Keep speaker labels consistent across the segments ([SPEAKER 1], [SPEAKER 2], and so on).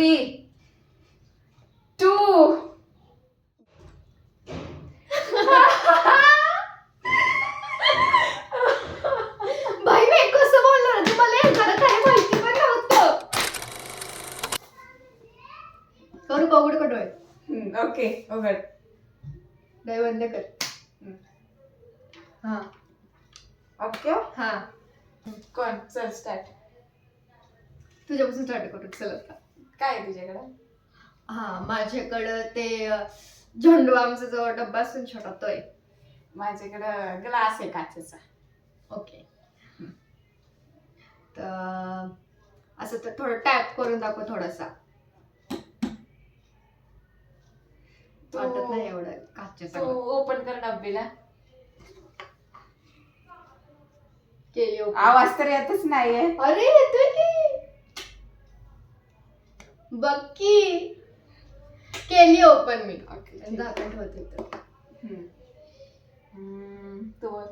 [SPEAKER 1] 3, 2.
[SPEAKER 2] भाई मी कसं बोलणार होते मला एखादं काही माहिती पण नव्हतं. करू का उघड डोळे?
[SPEAKER 1] ओके उघड.
[SPEAKER 2] डोळे बंद कर. हा
[SPEAKER 1] ओके
[SPEAKER 2] हा
[SPEAKER 1] कोण चल स्टार्ट.
[SPEAKER 2] तुझ्यापासून स्टार्ट करू चल आता.
[SPEAKER 1] काय आहे तुझ्याकडं?
[SPEAKER 2] हा माझ्याकडं ते झेंडू आमचा जो डब्बा असतो ना छोटा तो आहे.
[SPEAKER 1] माझ्याकडं ग्लास आहे काचेचा.
[SPEAKER 2] ओके तर असं तर थोडं टॅप करून दाखव थोडासा. वाटत नाही एवढं काचेचा.
[SPEAKER 1] तू ओपन कर डब्बीला.
[SPEAKER 2] केली open.
[SPEAKER 1] आवाज तर येतच नाहीये.
[SPEAKER 2] अरे येतोय की बघ की केली ओपन मी.
[SPEAKER 1] ओके
[SPEAKER 2] आणि झाकण ठेवते तर
[SPEAKER 1] तू बोल.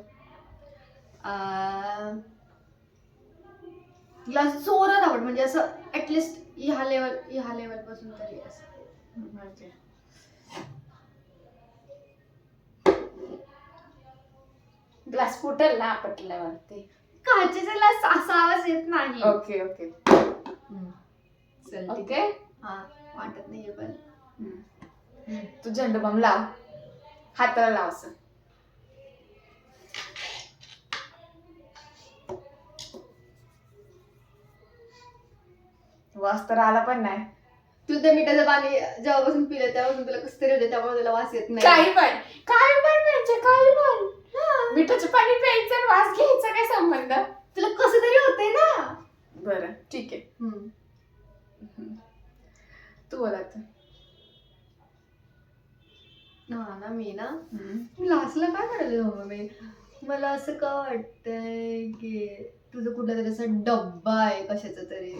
[SPEAKER 2] ग्लास जोरात आवड म्हणजे असं ऍटलिस्ट ह्या लेवल पासून तरी असं.
[SPEAKER 1] ग्लास फुटेल ना आपटल्यावरती.
[SPEAKER 2] काचेचा ग्लास असा आवाज येत नाही.
[SPEAKER 1] ओके ओके
[SPEAKER 2] चल
[SPEAKER 1] ओके.
[SPEAKER 2] हा वाटत नाहीये पण
[SPEAKER 1] तू झेंडू बाम लाव. हाताला लाव असं. वास तर आला पण नाही.
[SPEAKER 2] तू ते मिठाचं पाणी जेव्हापासून पिलं तेव्हापासून तुला कसं तरी होतं त्यामुळे तुला वास येत नाही.
[SPEAKER 1] काही पण म्हणजे काही पण मिठाचं पाणी प्यायचं आणि वास घ्यायचा काय संबंध?
[SPEAKER 2] तुला कसं तरी होतंय ना.
[SPEAKER 1] बरं ठीक आहे. तू बोल आता.
[SPEAKER 2] हा ना मी लास्टला काय म्हणाले मम्मा मी मला असं का वाटतंय की तुझं कुठला तरी असा डब्बा आहे कशाचा तरी.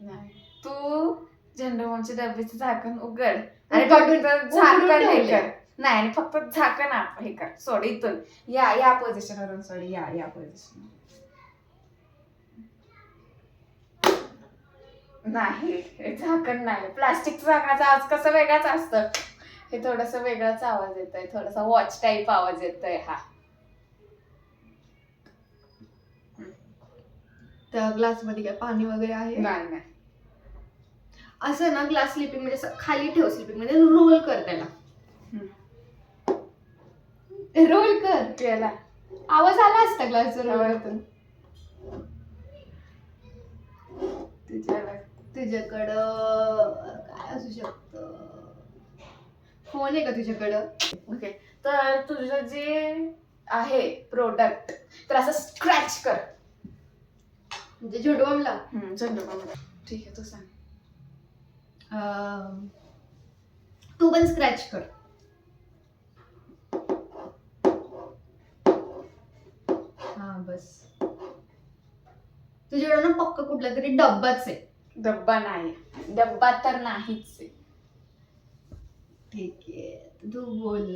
[SPEAKER 1] नाही तू झेंडूबामच्या डब्याचं झाकण उघड आणि
[SPEAKER 2] उघडून
[SPEAKER 1] फक्त झाकण हे
[SPEAKER 2] ठेवलंय.
[SPEAKER 1] कर. नाही आणि फक्त झाकण हे कर. सोड इथून या पोझिशन वरून सोड. या पोझिशन. नाही हे झाकण नाही. प्लास्टिकचं झाकणाचा आवाज कसा वेगळाच असतं. हे थोडस वेगळाच आवाज येतोय. थोडासा वॉच टाईप आवाज येतोय हा.
[SPEAKER 2] त्या ग्लास मध्ये काय पाणी वगैरे आहे?
[SPEAKER 1] नाही
[SPEAKER 2] असं ना ग्लास स्लिपिंग म्हणजे असं खाली ठेव. स्लिपिंग म्हणजे रोल कर त्याला. रोल कर.
[SPEAKER 1] केला.
[SPEAKER 2] आवाज आला असता ग्लासचा रोल करताना. तुझ्याकडं काय असू शकतं? फोन आहे का तुझ्याकडं?
[SPEAKER 1] ओके तर तुझं जे आहे प्रोडक्ट तर असं स्क्रॅच कर.
[SPEAKER 2] म्हणजे झेंडूबामला
[SPEAKER 1] ठीक आहे तू सांग.
[SPEAKER 2] तू पण स्क्रॅच कर. हा बस. तुझ्याकडं ना पक्का कुठला तरी डब्बाच आहे.
[SPEAKER 1] डब्बा नाही. डब्बा तर नाहीच आहे.
[SPEAKER 2] ठीक आहे तू बोल.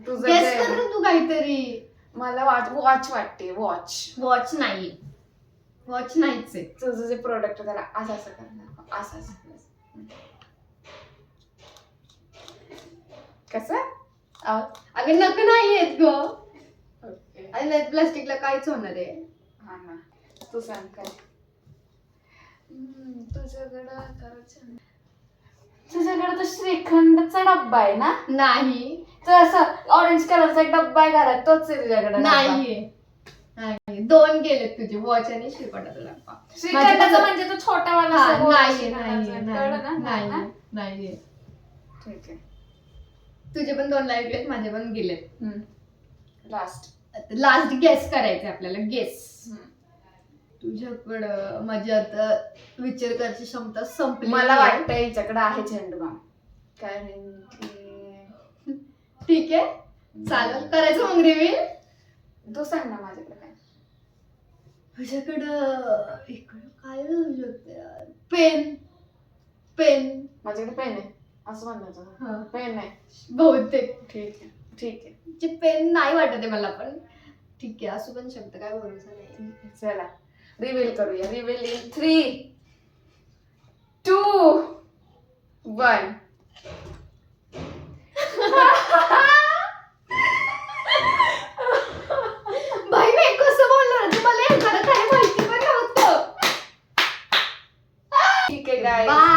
[SPEAKER 1] तुझं
[SPEAKER 2] गेस कर ना तू काहीतरी.
[SPEAKER 1] मला वॉच वाटते.
[SPEAKER 2] वॉच नाही. वॉच नाहीच आहे.
[SPEAKER 1] तुझं जे प्रोडक्ट त्याला असं करणार असं कसं
[SPEAKER 2] अगं नक नाही येत ग.
[SPEAKER 1] ओके
[SPEAKER 2] आणि प्लास्टिकला काहीच होणार आहे.
[SPEAKER 1] हा ना तू सांग काय. तुझ्याकडं तर श्रीखंडचा डब्बा आहे ना?
[SPEAKER 2] नाही
[SPEAKER 1] तर असं ऑरेंज कलरचा एक डब्बा आहे घरात तोच आहे तुझ्याकडे?
[SPEAKER 2] नाही. दोन गेलेत तुझे वॉच आणि श्रीखंडाचा डब्बा.
[SPEAKER 1] श्रीखंडाचा म्हणजे तो छोटा वाला
[SPEAKER 2] नाही.
[SPEAKER 1] ठीक आहे.
[SPEAKER 2] तुझे पण दोन लागलेत माझे पण गेलेत.
[SPEAKER 1] लास्ट
[SPEAKER 2] गेस करायचंय आपल्याला. गेस. तुझ्याकडं माझी आता विचार करायची क्षमता संपली.
[SPEAKER 1] मला वाटतं हिच्याकडे आहे झेंडूबाम. काय
[SPEAKER 2] ठीक आहे चालेल करायचं मग रिव्हील.
[SPEAKER 1] तू सांग ना माझ्याकडे काय.
[SPEAKER 2] तुझ्याकडं इकडं काय असू शकतं? पेन.
[SPEAKER 1] माझ्याकडे पेन आहे असं म्हणायचं. पेन आहे
[SPEAKER 2] बहुतेक.
[SPEAKER 1] ठीक आहे.
[SPEAKER 2] पेन नाही वाटत आहे मला पण ठीक आहे असू पण शकतं काय भरोसा नाही.
[SPEAKER 1] चला रिव्हील करूया. Reveal in 3, 1.
[SPEAKER 2] बाई मी कसं बोलणार तुम्हाला एखादं काय माहिती पण नव्हतं.
[SPEAKER 1] ठीक आहे guys.
[SPEAKER 2] Bye.